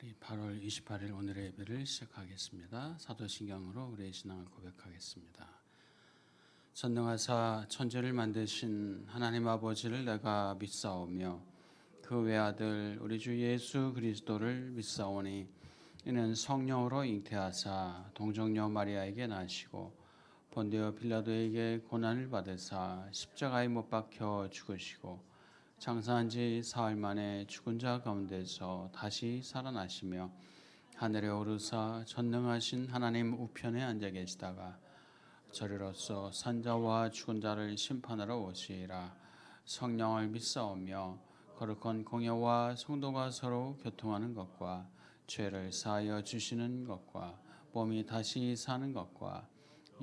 우리 8월 28일 오늘의 예배를 시작하겠습니다. 사도신경으로 우리의 신앙을 고백하겠습니다. 전능하사 천지를 만드신 하나님 아버지를 내가 믿사오며 그 외아들 우리 주 예수 그리스도를 믿사오니 이는 성령으로 잉태하사 동정녀 마리아에게 나시고 본디오 빌라도에게 고난을 받으사 십자가에 못 박혀 죽으시고 장사한 지 사흘 만에 죽은 자 가운데서 다시 살아나시며 하늘에 오르사 전능하신 하나님 우편에 앉아 계시다가 저리로서 산자와 죽은 자를 심판하러 오시리라. 성령을 믿사오며 거룩한 공예와 성도가 서로 교통하는 것과 죄를 사하여 주시는 것과 몸이 다시 사는 것과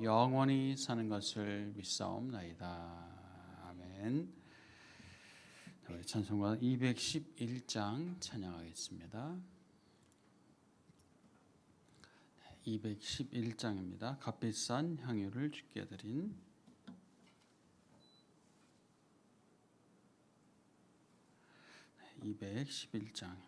영원히 사는 것을 믿사옵나이다. 아멘. 우리 찬송가 211장 찬양하겠습니다. 211장입니다. 값비싼 향유를 주께 드린 211장입니다.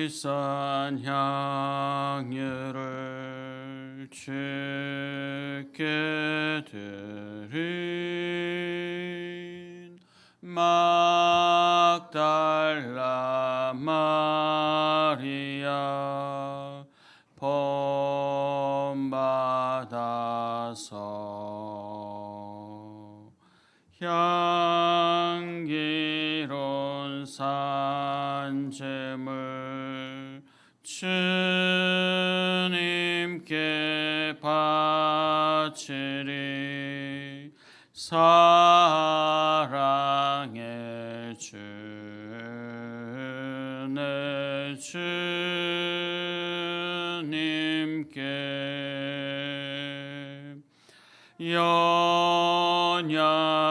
값비싼 향유를 주께 드린 막달라 마리아 본받아서 향기로운 산재물 주님께 바치리. 사랑의 주 내 주님께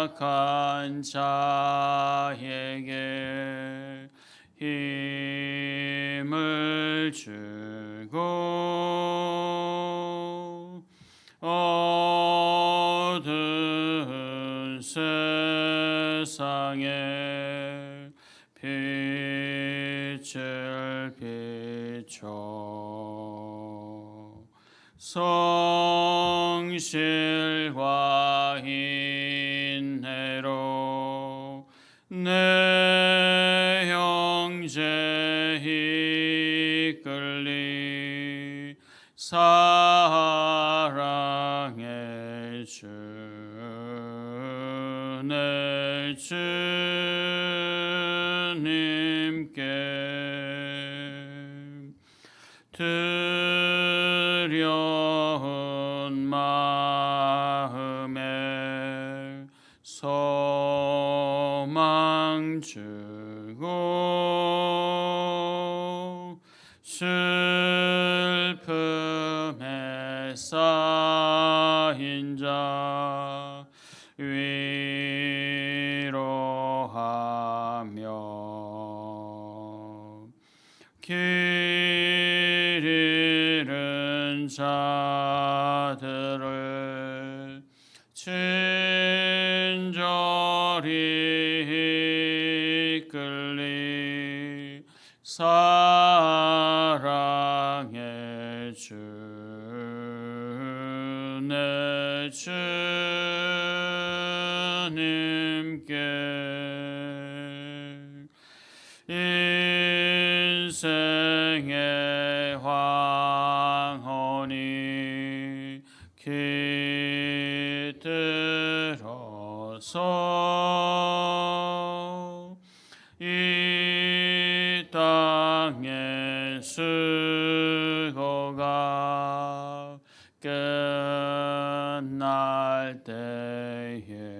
연약한 자에게 힘을 주고 어두운 세상에 빛을 비춰 성실과 인내로 내 형제 이끌리. 사랑의 주 내 주님께 두려운 마음에 소망 주고 슬픔에 쌓인 자 위로하며 길 잃은 자들을 친절히 이끌리. 사랑의 주 내 주님께 인생의 황혼이 깃들어서 이 땅의 수고가 끝날 때에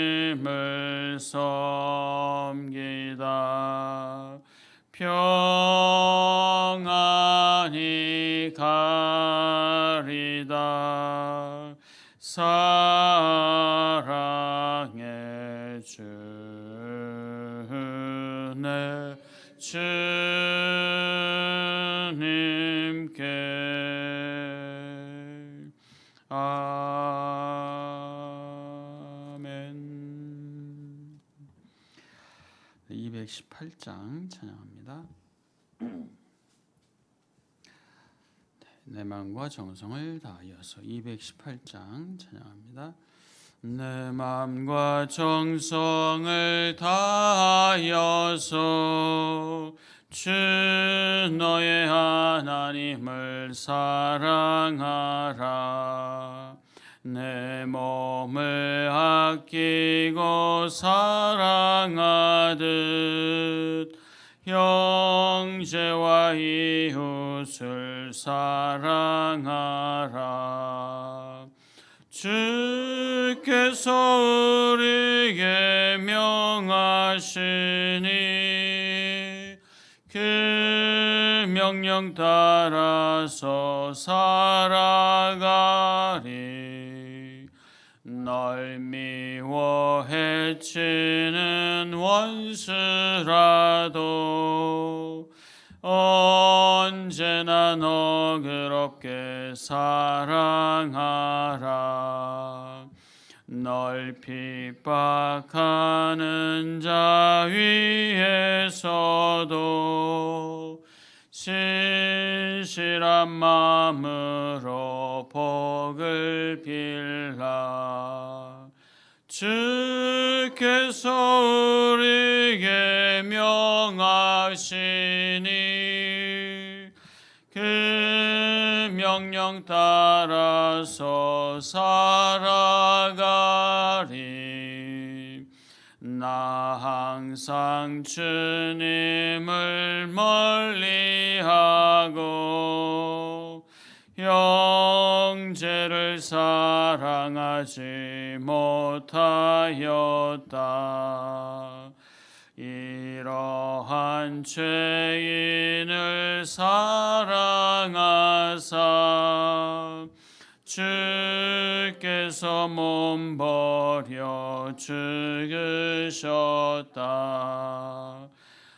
주님을 섬기다 평안히 가리다. 사랑의 내 주님께 아멘. 218장 찬양합니다. 내 마음과 정성을 다하여서 218장 찬양합니다. 내 마음과 정성을 다하여서 주 너의 하나님을 사랑하라. 내 몸을 아끼고 사랑하듯 형제와 이웃을 사랑하라. 주께서 우리에게 명하시니 그 명령 따라서 살아가리. 널 미워 해치는 원수라도 언제나 너그럽게 사랑하라. 널 핍박하는 자 위에서도 신실한 마음으로 복을 빌라. 주께서 우리에게 명하시니 그 명령 따라서 살아가리. 나 항상 주님을 멀리하고 형제를 사랑하지 못하였다. 이러한 죄인을 사랑하사 주께서 몸버려 죽으셨다.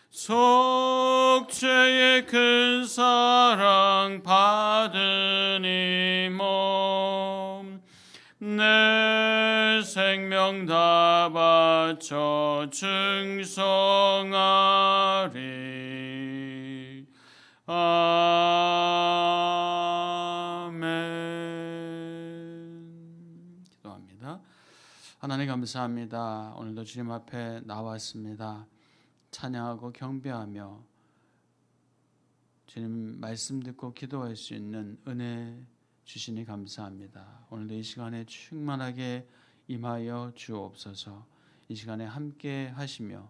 속죄의 큰 사랑 받은 이 몸 내 생명 다 바쳐 충성하리. 아멘. 기도합니다. 하나님 감사합니다. 오늘도 주님 앞에 나왔습니다. 찬양하고 경배하며 주님 말씀 듣고 기도할 수 있는 은혜 주시니 감사합니다. 오늘도 이 시간에 충만하게 임하여 주옵소서. 이 시간에 함께 하시며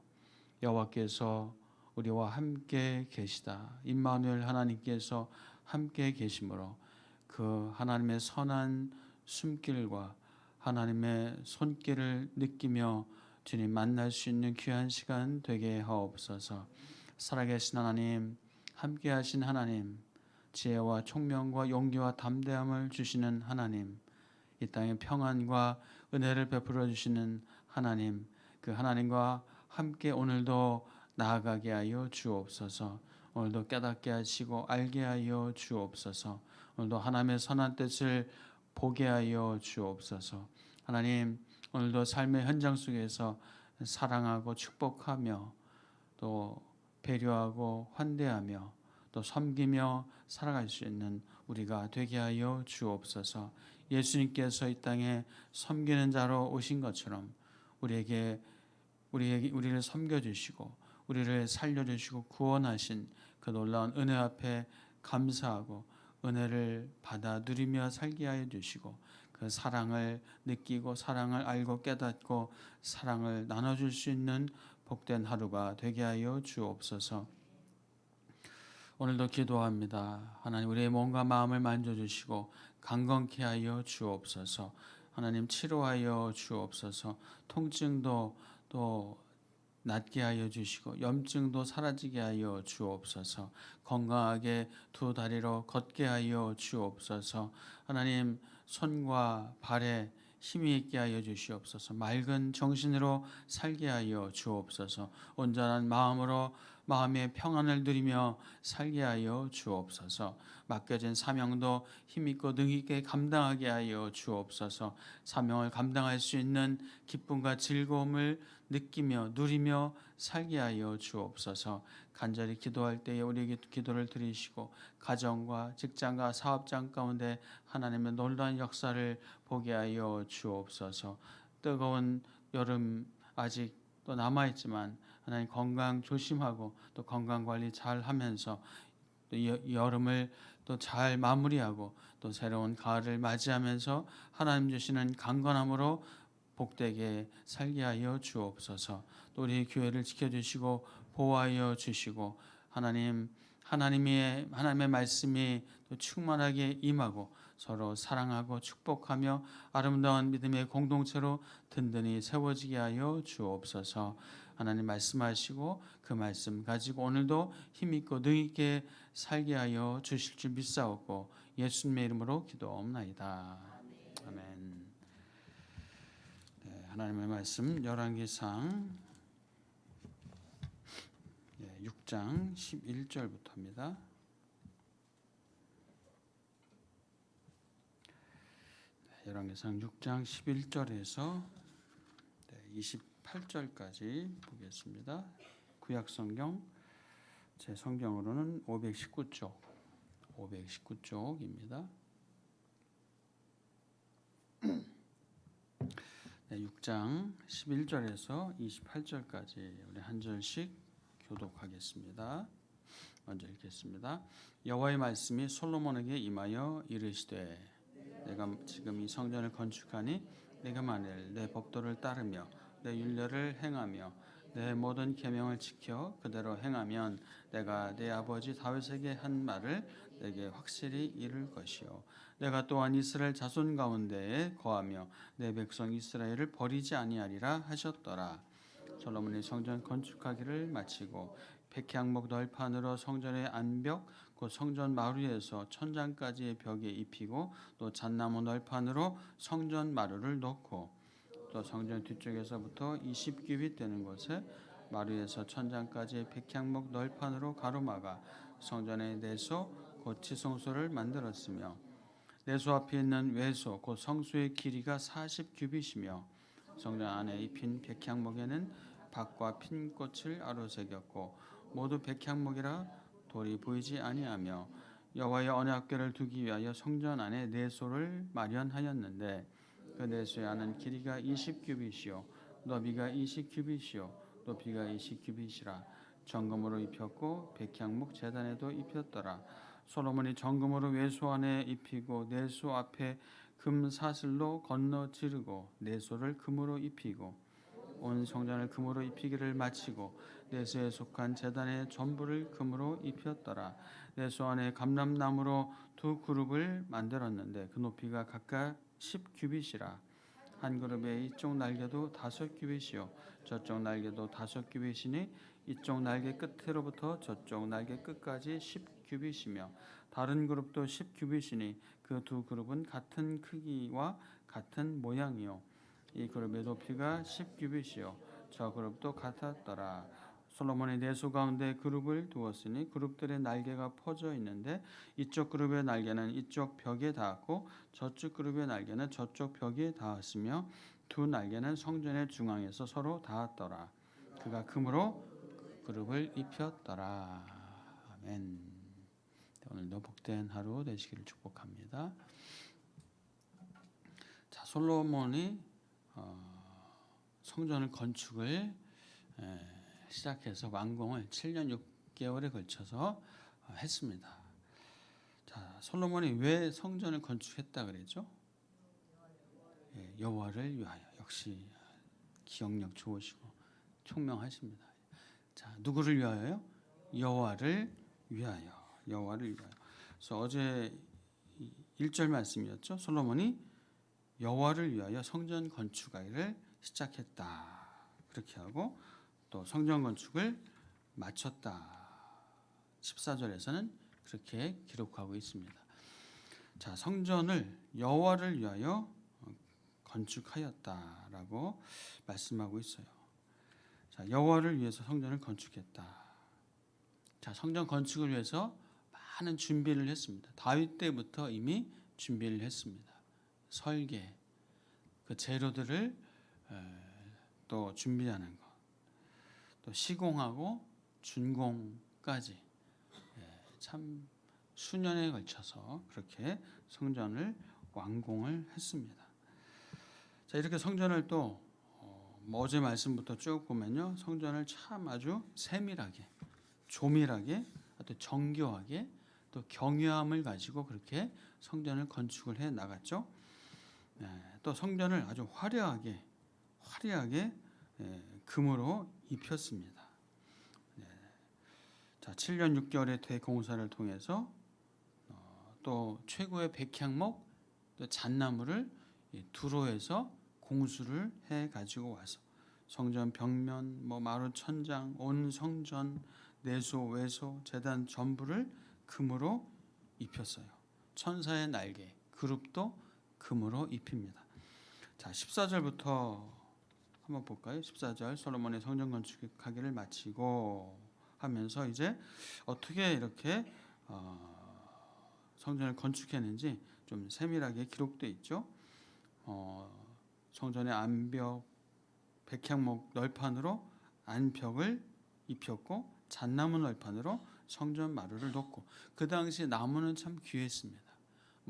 여호와께서 우리와 함께 계시다. 임마누엘 하나님께서 함께 계심으로 그 하나님의 선한 숨길과 하나님의 손길을 느끼며 주님 만날 수 있는 귀한 시간 되게 하옵소서. 살아계신 하나님, 함께 하신 하나님, 지혜와 총명과 용기와 담대함을 주시는 하나님, 이 땅에 평안과 은혜를 베풀어 주시는 하나님, 그 하나님과 함께 오늘도 나아가게 하여 주옵소서. 오늘도 깨닫게 하시고 알게 하여 주옵소서. 오늘도 하나님의 선한 뜻을 보게 하여 주옵소서. 하나님, 오늘도 삶의 현장 속에서 사랑하고 축복하며 또 배려하고 환대하며 또 섬기며 살아갈 수 있는 우리가 되게 하여 주옵소서. 예수님께서 이 땅에 섬기는 자로 오신 것처럼 우리를 섬겨주시고 우리를 살려주시고 구원하신 그 놀라운 은혜 앞에 감사하고 은혜를 받아 누리며 살게 하여 주시고 그 사랑을 느끼고 사랑을 알고 깨닫고 사랑을 나눠줄 수 있는 복된 하루가 되게 하여 주옵소서. 오늘도 기도합니다. 하나님, 우리의 몸과 마음을 만져주시고 강건케 하여 주옵소서. 하나님, 치료하여 주옵소서. 통증도 또 낫게 하여 주시고 염증도 사라지게 하여 주옵소서. 건강하게 두 다리로 걷게 하여 주옵소서. 하나님, 손과 발에 힘이 있게 하여 주시옵소서. 맑은 정신으로 살게 하여 주옵소서. 온전한 마음으로 마음의 평안을 누리며 살게 하여 주옵소서. 맡겨진 사명도 힘있고 능있게 감당하게 하여 주옵소서. 사명을 감당할 수 있는 기쁨과 즐거움을 느끼며 누리며 살게 하여 주옵소서. 간절히 기도할 때에 우리에게 기도를 들으시고 가정과 직장과 사업장 가운데 하나님의 놀라운 역사를 보게 하여 주옵소서. 뜨거운 여름 아직 또 남아있지만 하나님 건강 조심하고 또 건강 관리 잘 하면서 또 여름을 또 잘 마무리하고 또 새로운 가을을 맞이하면서 하나님 주시는 강건함으로 복되게 살게 하여 주옵소서. 또 우리 교회를 지켜주시고 보호하여 주시고 하나님의 말씀이 또 충만하게 임하고 서로 사랑하고 축복하며 아름다운 믿음의 공동체로 든든히 세워지게 하여 주옵소서. 하나님 말씀하시고 그 말씀 가지고 오늘도 힘있고 능있게 살게 하여 주실 줄 믿사옵고 예수님의 이름으로 기도옵나이다. 아멘. 네, 하나님의 말씀 열왕기상 6장 11절부터입니다. 열왕기상 6장 11절에서 28절까지 보겠습니다. 구약성경 제 성경으로는 519쪽입니다. 6장 11절에서 28절까지 우리 한 절씩 교독하겠습니다. 먼저 읽겠습니다. 여호와의 말씀이 솔로몬에게 임하여 이르시되 내가 지금 이 성전을 건축하니 내가 만일 내 법도를 따르며 내 율례를 행하며 내 모든 계명을 지켜 그대로 행하면 내가 내 아버지 다윗에게 한 말을 내게 확실히 이룰 것이요 내가 또한 이스라엘 자손 가운데에 거하며 내 백성 이스라엘을 버리지 아니하리라 하셨더라. 솔로몬이 성전 건축하기를 마치고 백향목 널판으로 성전의 안벽 곧 성전 마루에서 천장까지의 벽에 입히고 또 잣나무 널판으로 성전 마루를 놓고 또 성전 뒤쪽에서부터 20규빗 되는 곳에 마루에서 천장까지의 백향목 널판으로 가로막아 성전의 내소 곧 지성소를 만들었으며 내소 앞에 있는 외소 곧 성소의 길이가 40규빗이며 성전 안에 입힌 백향목에는 박과 핀 꽃을 아로새겼고 모두 백향목이라 돌이 보이지 아니하며 여호와의 언약궤를 두기 위하여 성전 안에 내소를 마련하였는데 그 내소의 안은 길이가 20규빗이요 너비가 20규빗이요 높이가 20규빗이라 정금으로 입혔고 백향목 제단에도 입혔더라. 솔로몬이 정금으로 외소 안에 입히고 내소 앞에 금 사슬로 건너 지르고 내소를 금으로 입히고 온 성전을 금으로 입히기를 마치고 내소에 속한 제단의 전부를 금으로 입혔더라. 내소 안에 감람나무로 두 그룹을 만들었는데 그 높이가 각각 10규빗이라. 한 그룹의 이쪽 날개도 5규빗이요 저쪽 날개도 5규빗이니 이쪽 날개 끝으로부터 저쪽 날개 끝까지 10규빗이며 다른 그룹도 10규빗이니 그 두 그룹은 같은 크기와 같은 모양이요 이 그룹의 높이가 10규빗이요 저 그룹도 같았더라. 솔로몬이 내소 가운데 그룹을 두었으니 그룹들의 날개가 퍼져 있는데 이쪽 그룹의 날개는 이쪽 벽에 닿았고 저쪽 그룹의 날개는 저쪽 벽에 닿았으며 두 날개는 성전의 중앙에서 서로 닿았더라. 그가 금으로 그룹을 입혔더라. 아멘. 오늘도 복된 하루 되시기를 축복합니다. 자, 솔로몬이 성전을 건축을 시작해서 완공을 7년 6개월에 걸쳐서 했습니다. 자, 솔로몬이 왜 성전을 건축했다 그랬죠? 여호와를 위하여. 역시 기억력 좋으시고 총명하십니다. 자, 누구를 위하여요? 여호와를 위하여. 여호와를 위하여. 그래서 어제 1절 말씀이었죠. 솔로몬이 여호와를 위하여 성전 건축하기를 시작했다. 그렇게 하고 또 성전 건축을 마쳤다. 14절에서는 그렇게 기록하고 있습니다. 자, 성전을 여호와를 위하여 건축하였다라고 말씀하고 있어요. 자, 여호와를 위해서 성전을 건축했다. 자, 성전 건축을 위해서 많은 준비를 했습니다. 다윗 때부터 이미 준비를 했습니다. 설계, 그 재료들을 또 준비하는 것, 또 시공하고 준공까지 참 수년에 걸쳐서 그렇게 성전을 완공을 했습니다. 자, 이렇게 성전을 또 어제 말씀부터 쭉 보면요, 성전을 참 아주 세밀하게, 조밀하게, 또 정교하게, 또 경외함을 가지고 그렇게 성전을 건축을 해 나갔죠. 또 성전을 아주 화려하게 금으로 입혔습니다. 자, 7년 6개월의 대공사를 통해서 또 최고의 백향목, 또 잣나무를 두로에서 공수를 해 가지고 와서 성전 벽면, 마루 천장, 온 성전 내소, 외소, 제단 전부를 금으로 입혔어요. 천사의 날개, 그룹도 금으로 입힙니다. 자, 14절부터 한번 볼까요? 14절, 솔로몬의 성전 건축하기를 마치고 하면서 이제 어떻게 이렇게 성전을 건축했는지 좀 세밀하게 기록되어 있죠. 성전의 안벽, 백향목 널판으로 안벽을 입혔고 잣나무 널판으로 성전 마루를 놓고, 그 당시 나무는 참 귀했습니다.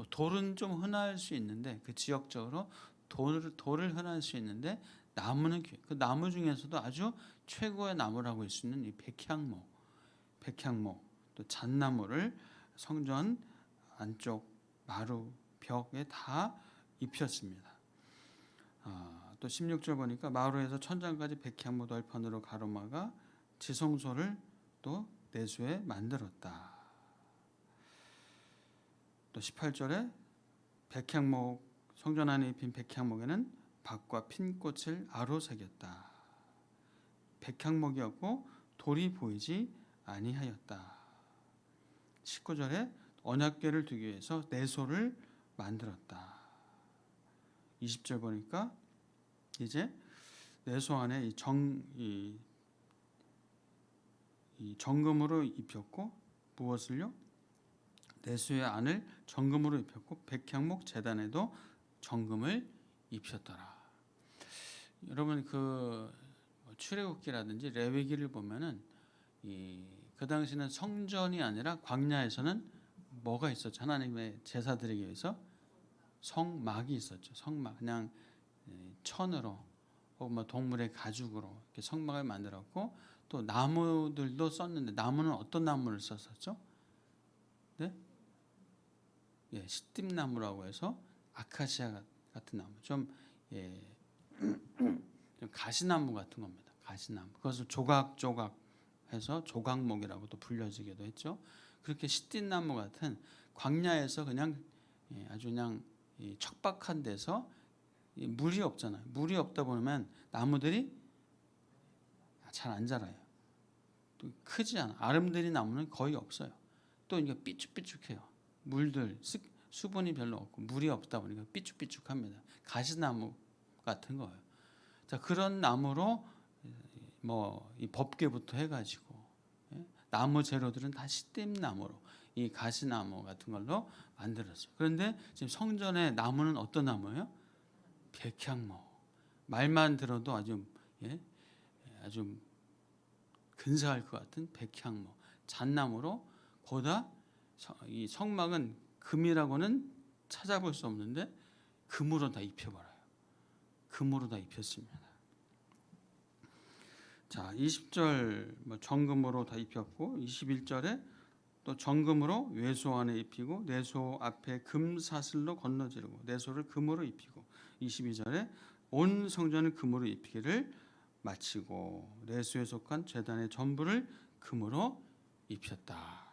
돌은 좀 흔할 수 있는데, 그 지역적으로 돌을 흔할 수 있는데 나무는 귀해. 그 나무 중에서도 아주 최고의 나무라고 할 수 있는 이 백향목, 또 잣나무를 성전 안쪽 마루 벽에 다 입혔습니다. 또 16절 보니까 마루에서 천장까지 백향목 널판으로 가로막아 지성소를 또 내수에 만들었다. 또 18절에 백향목, 성전 안에 입힌 백향목에는 박과 핀꽃을 아로 새겼다. 백향목이었고 돌이 보이지 아니하였다. 19절에 언약궤를 두기 위해서 내소를 만들었다. 20절 보니까 이제 내소 안에 이 정금으로 입혔고, 무엇을요? 내소의 안을 정금으로 입혔고 백향목 제단에도 정금을 입혔더라. 여러분, 그 출애굽기라든지 레위기를 보면은 그 당시는 성전이 아니라 광야에서는 뭐가 있었죠? 하나님의 제사드리기 위해서 성막이 있었죠. 성막, 그냥 천으로 혹은 동물의 가죽으로 이렇게 성막을 만들었고, 또 나무들도 썼는데 나무는 어떤 나무를 썼었죠? 네? 시띠나무라고 해서 아카시아 같은 나무, 좀 가시나무 같은 겁니다. 가시나무. 그것을 조각조각 해서 조각목이라고도 불려지기도 했죠. 그렇게 시띠나무 같은 광야에서 그냥 아주 그냥 척박한 데서 물이 없잖아요. 물이 없다 보면 나무들이 잘 안 자라요. 또 크지 않아. 아름드리 나무는 거의 없어요. 또 이게 삐쭉삐쭉해요. 물들 수분이 별로 없고 물이 없다 보니까 삐쭉삐쭉합니다. 가시나무 같은 거예요. 자, 그런 나무로 이 법궤부터 해가지고 나무 재료들은 다 시띠나무로, 이 가시나무 같은 걸로 만들었어요. 그런데 지금 성전의 나무는 어떤 나무예요? 백향목. 말만 들어도 아주 근사할 것 같은 백향목, 잣나무로 보다 이 성막은 금이라고는 찾아볼 수 없는데 금으로 다 입혀버려요. 금으로 다 입혔습니다. 자, 20절 정금으로 다 입혔고, 21절에 또 정금으로 외소 안에 입히고 내소 앞에 금 사슬로 건너지르고 내소를 금으로 입히고, 22절에 온 성전을 금으로 입히기를 마치고 내소에 속한 제단의 전부를 금으로 입혔다.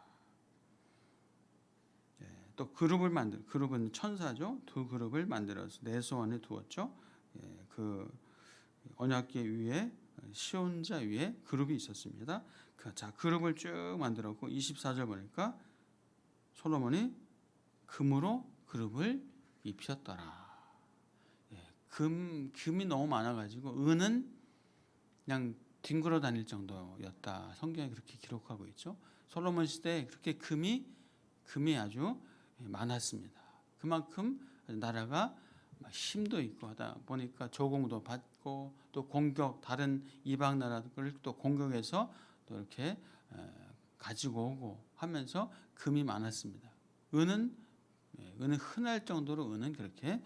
또 그룹은 천사죠. 두 그룹을 만들어서 내소 안에 두었죠. 그 언약궤 위에 시온자 위에 그룹이 있었습니다. 자, 그룹을 쭉 만들었고, 24절 보니까 솔로몬이 금으로 그룹을 입혔더라. 금이 너무 많아가지고 은은 그냥 뒹굴어 다닐 정도였다. 성경에 그렇게 기록하고 있죠. 솔로몬 시대에 그렇게 금이 아주 많았습니다. 그만큼 나라가 힘도 있고 하다 보니까 조공도 받고 또 공격 다른 이방 나라들을 또 공격해서 또 이렇게 가지고 오고 하면서 금이 많았습니다. 은은 흔할 정도로 은은 그렇게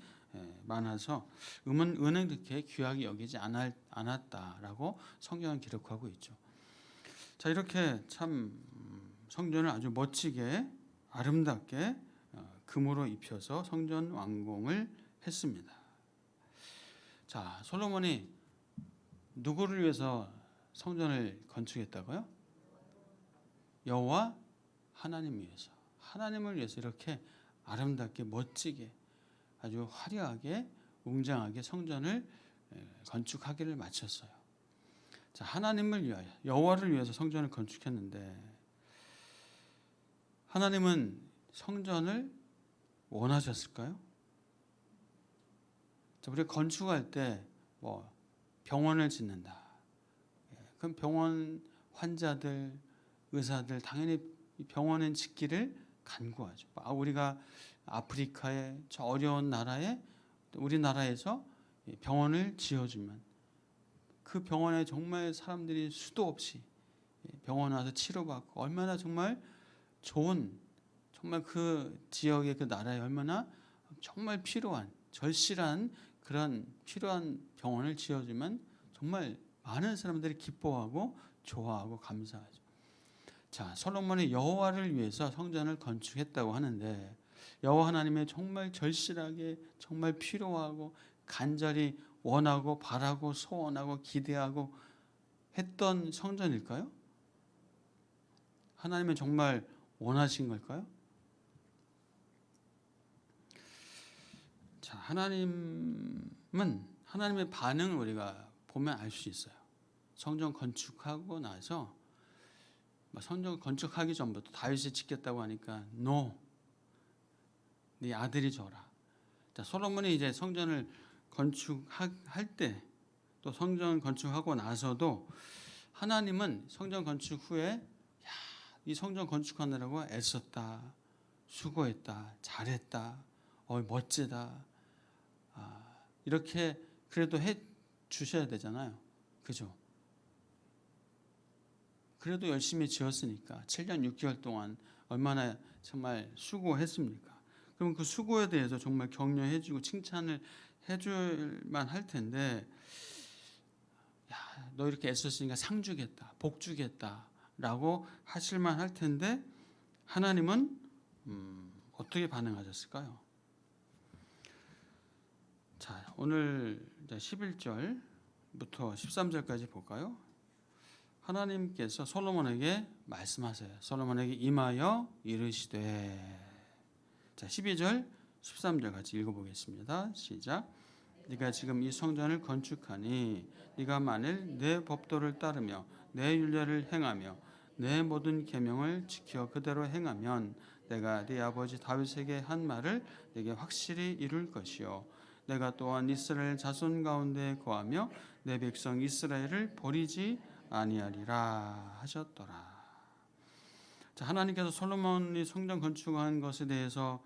많아서 은은 그렇게 귀하게 여기지 않았다라고 성경은 기록하고 있죠. 자, 이렇게 참 성전을 아주 멋지게 아름답게 금으로 입혀서 성전 완공을 했습니다. 자, 솔로몬이 누구를 위해서 성전을 건축했다고요? 여호와 하나님 위해서, 하나님을 위해서 이렇게 아름답게 멋지게 아주 화려하게 웅장하게 성전을 건축하기를 마쳤어요. 자, 하나님을 위하여 여호와를 위해서 성전을 건축했는데 하나님은 성전을 원하셨을까요? 자, 우리 건축할 때 뭐 병원을 짓는다. 그럼 병원 환자들, 의사들 당연히 병원은 짓기를 간구하죠. 우리가 아프리카의 저 어려운 나라에 우리나라에서 병원을 지어주면 그 병원에 정말 사람들이 수도 없이 병원 와서 치료받고 얼마나 정말 좋은 정말 그 지역의 그 나라에 얼마나 정말 필요한 절실한 그런 필요한 병원을 지어주면 정말 많은 사람들이 기뻐하고 좋아하고 감사하죠. 자, 솔로몬이 여호와를 위해서 성전을 건축했다고 하는데 여호와 하나님의 정말 절실하게 정말 필요하고 간절히 원하고 바라고 소원하고 기대하고 했던 성전일까요? 하나님은 정말 원하신 걸까요? 자, 하나님의 반응을 우리가 보면 알 수 있어요. 성전 건축하고 나서 성전 건축하기 전부터 다윗이 짓겠다고 하니까 네 아들이 줘라. 자, 솔로몬이 이제 성전을 건축할 때 또 성전 건축하고 나서도 하나님은 성전 건축 후에 이 성전 건축하느라고 애썼다, 수고했다, 잘했다, 멋지다, 이렇게 그래도 해 주셔야 되잖아요. 그죠? 그래도 열심히 지었으니까 7년 6개월 동안 얼마나 정말 수고했습니까? 그럼 그 수고에 대해서 정말 격려해주고 칭찬을 해줄만 할 텐데, 너 이렇게 애썼으니까 상 주겠다, 복 주겠다라고 하실만 할 텐데 하나님은 어떻게 반응하셨을까요? 자, 오늘 11절부터 13절까지 볼까요? 하나님께서 솔로몬에게 말씀하세요. 솔로몬에게 임하여 이르시되. 자, 12절 13절 같이 읽어보겠습니다. 시작. 네가 지금 이 성전을 건축하니 네가 만일 내 법도를 따르며 내 율례를 행하며 내 모든 계명을 지켜 그대로 행하면 내가 네 아버지 다윗에게 한 말을 네게 확실히 이룰 것이요 내가 또한 이스라엘 자손 가운데 거하며 내 백성 이스라엘을 버리지 아니하리라 하셨더라. 자, 하나님께서 솔로몬이 성전 건축한 것에 대해서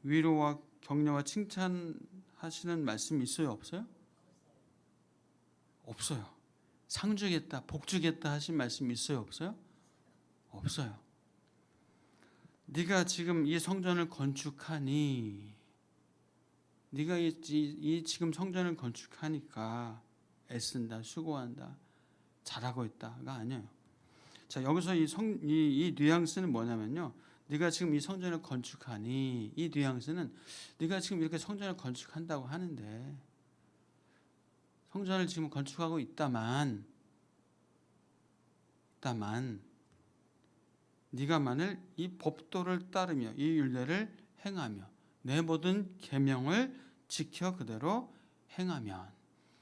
위로와 격려와 칭찬하시는 말씀이 있어요, 없어요? 없어요. 상 주겠다, 복 주겠다 하신 말씀이 있어요, 없어요? 없어요. 네가 지금 이 성전을 건축하니, 네가 이 지금 성전을 건축하니까 애쓴다, 수고한다, 잘하고 있다가 아니에요. 자, 여기서 이 뉘앙스는 뭐냐면요. 네가 지금 이 성전을 건축하니, 이 뉘앙스는 네가 지금 이렇게 성전을 건축한다고 하는데 성전을 지금 건축하고 있다만 네가 만일 이 법도를 따르며 이 율례를 행하며 내 모든 계명을 지켜 그대로 행하면,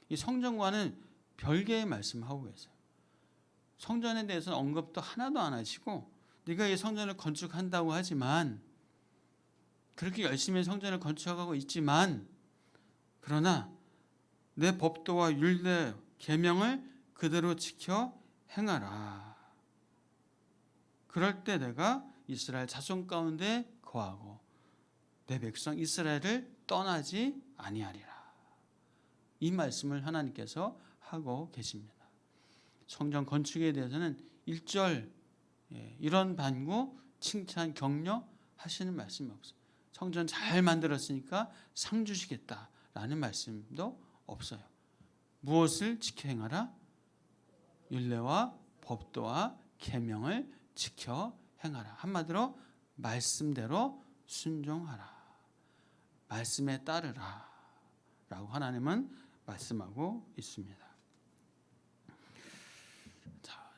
이 성전과는 별개의 말씀하고 계세요. 성전에 대해서는 언급도 하나도 안 하시고 네가 이 성전을 건축한다고 하지만 그렇게 열심히 성전을 건축하고 있지만 그러나 내 법도와 율례 계명을 그대로 지켜 행하라. 그럴 때 내가 이스라엘 자손 가운데 거하고 내 백성 이스라엘을 떠나지 아니하리라. 이 말씀을 하나님께서 하고 계십니다. 성전 건축에 대해서는 1절 이런 반구, 칭찬, 격려 하시는 말씀이 없어요. 성전 잘 만들었으니까 상 주시겠다라는 말씀도 없어요. 무엇을 지켜 행하라? 율례와 법도와 계명을 지켜 행하라. 한마디로 말씀대로 순종하라. 말씀에 따르라. 라고 하나님은 말씀하고 있습니다. 자,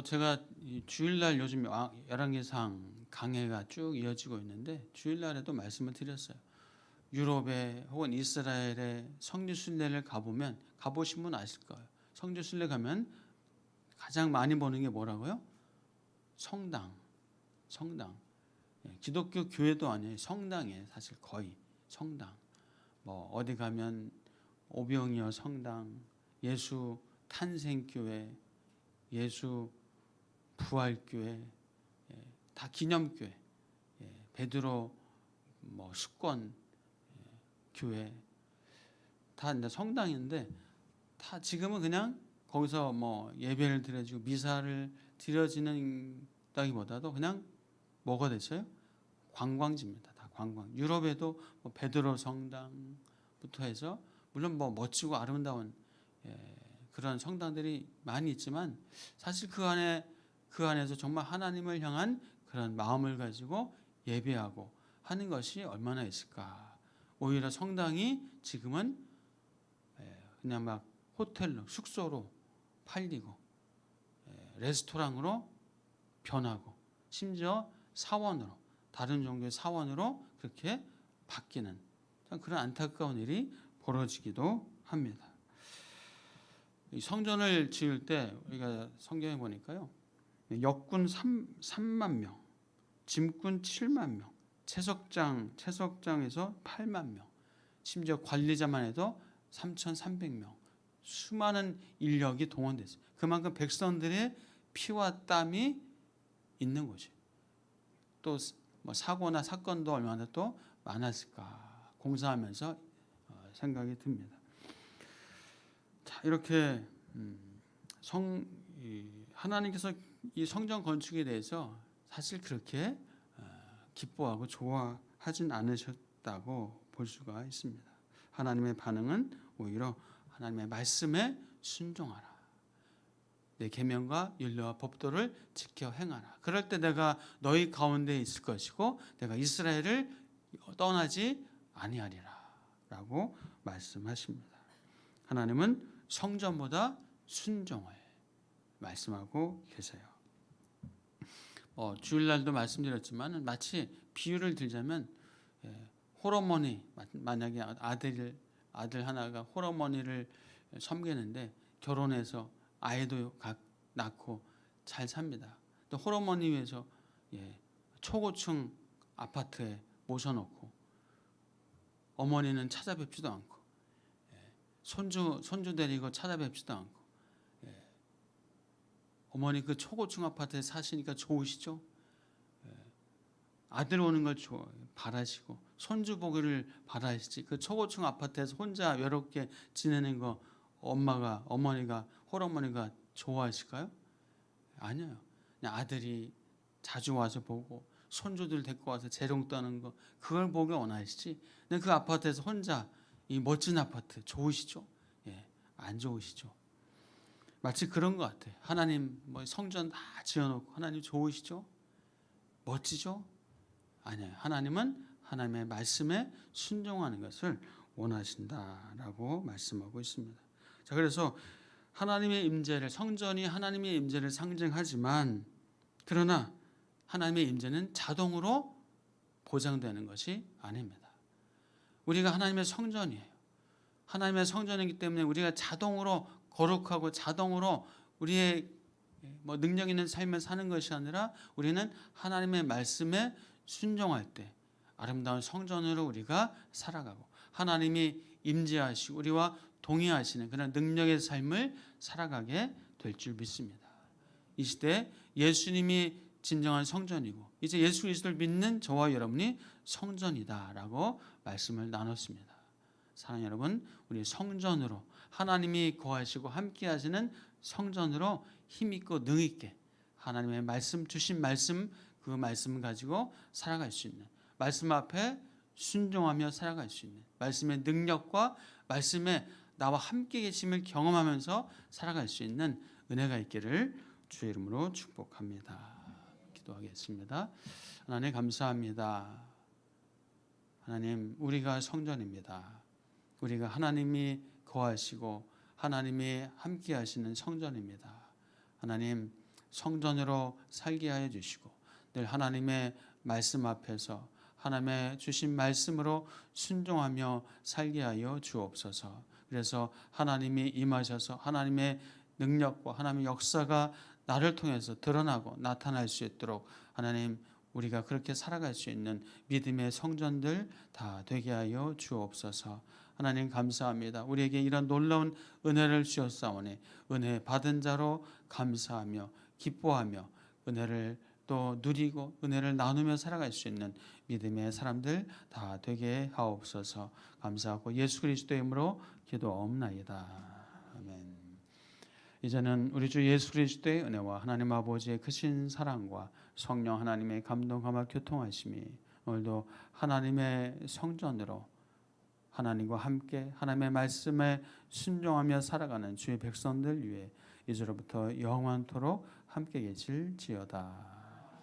제가 주일날 요즘 열왕기상 강해가 쭉 이어지고 있는데 주일날에도 말씀을 드렸어요. 유럽에 혹은 이스라엘에 성지 순례를 가보신 분 아실 거예요. 성지 순례 가면 가장 많이 보는 게 뭐라고요? 성당. 기독교 교회도 아니에요. 성당이에요. 사실 거의 성당. 어디 가면 오병이어 성당, 예수 탄생교회, 예수 부활교회, 다 기념교회, 베드로 숙권 교회 다 성당인데 다 지금은 그냥 거기서 예배를 드려지고 미사를 드려지는다기보다도 그냥 뭐가 됐어요? 관광지입니다. 다 관광. 유럽에도 베드로 성당부터 해서 물론 멋지고 아름다운 그런 성당들이 많이 있지만 사실 그 안에서 정말 하나님을 향한 그런 마음을 가지고 예배하고 하는 것이 얼마나 있을까. 오히려 성당이 지금은 그냥 막 호텔로 숙소로 팔리고 레스토랑으로 변하고 심지어 사원으로 다른 종교의 사원으로 그렇게 바뀌는 그런 안타까운 일이 벌어지기도 합니다. 이 성전을 지을 때 우리가 성경에 보니까요. 역군 3만 명, 짐꾼 7만 명, 채석장에서 8만 명, 심지어 관리자만 해도 3,300명, 수많은 인력이 동원됐어요. 그만큼 백성들의 피와 땀이 있는 거죠. 또 사고나 사건도 얼마나 또 많았을까 공사하면서 생각이 듭니다. 자, 이렇게 하나님께서 이 성전 건축에 대해서 사실 그렇게 기뻐하고 좋아하진 않으셨다고 볼 수가 있습니다. 하나님의 반응은 오히려 하나님의 말씀에 순종하라. 내 계명과 율례와 법도를 지켜 행하라. 그럴 때 내가 너희 가운데 있을 것이고 내가 이스라엘을 떠나지 아니하리라 라고 말씀하십니다. 하나님은 성전보다 순종을 말씀하고 계세요. 주일날도 말씀드렸지만 마치 비유를 들자면 홀어머니, 만약에 아들 하나가 홀어머니를 섬기는데 결혼해서 아이도 낳고 잘 삽니다. 또 홀어머니 위해서 초고층 아파트에 모셔놓고 어머니는 찾아뵙지도 않고 손주 데리고 찾아뵙지도 않고 어머니 그 초고층 아파트에 사시니까 좋으시죠? 아들 오는 걸 바라시고 손주 보기를 바라시지 그 초고층 아파트에서 혼자 외롭게 지내는 거 어머니가 홀어머니가 좋아하실까요? 아니에요. 그냥 아들이 자주 와서 보고 손주들 데리고 와서 재롱 떠는 거 그걸 보기 원하시지. 근데 그 아파트에서 혼자 이 멋진 아파트 좋으시죠? 안 좋으시죠? 마치 그런 것 같아요. 하나님 성전 다 지어놓고 하나님 좋으시죠? 멋지죠? 아니에요. 하나님은 하나님의 말씀에 순종하는 것을 원하신다라고 말씀하고 있습니다. 자, 그래서 하나님의 임재를 성전이 하나님의 임재를 상징하지만 그러나 하나님의 임재는 자동으로 보장되는 것이 아닙니다. 우리가 하나님의 성전이에요. 하나님의 성전이기 때문에 우리가 자동으로 거룩하고 자동으로 우리의 능력 있는 삶을 사는 것이 아니라 우리는 하나님의 말씀에 순종할 때 아름다운 성전으로 우리가 살아가고 하나님이 임재하시고 우리와 동행하시는 그런 능력의 삶을 살아가게 될 줄 믿습니다. 이 시대 예수님이 진정한 성전이고 이제 예수 그리스도를 믿는 저와 여러분이 성전이다라고 말씀을 나눴습니다. 사랑하는 여러분, 우리 성전으로 하나님이 거하시고 함께 하시는 성전으로 힘있고 능있게 하나님의 말씀 주신 말씀 그 말씀을 가지고 살아갈 수 있는 말씀 앞에 순종하며 살아갈 수 있는 말씀의 능력과 말씀에 나와 함께 계심을 경험하면서 살아갈 수 있는 은혜가 있기를 주의 이름으로 축복합니다. 기도하겠습니다. 하나님 감사합니다. 하나님 우리가 성전입니다. 우리가 하나님이 거하시고 하나님이 함께 하시는 성전입니다. 하나님 성전으로 살게 하여 주시고 늘 하나님의 말씀 앞에서 하나님의 주신 말씀으로 순종하며 살게 하여 주옵소서. 그래서 하나님이 임하셔서 하나님의 능력과 하나님의 역사가 나를 통해서 드러나고 나타날 수 있도록 하나님 우리가 그렇게 살아갈 수 있는 믿음의 성전들 다 되게 하여 주옵소서. 하나님 감사합니다. 우리에게 이런 놀라운 은혜를 주셨사오니 은혜 받은 자로 감사하며 기뻐하며 은혜를 또 누리고 은혜를 나누며 살아갈 수 있는 믿음의 사람들 다 되게 하옵소서. 감사하고 예수 그리스도의 이름으로 기도하옵나이다. 아멘. 이제는 우리 주 예수 그리스도의 은혜와 하나님 아버지의 크신 사랑과 성령 하나님의 감동함과 교통하심이 오늘도 하나님의 성전으로 하나님과 함께 하나님의 말씀에 순종하며 살아가는 주의 백성들 위해 이제로부터 영원토록 함께 계실지어다.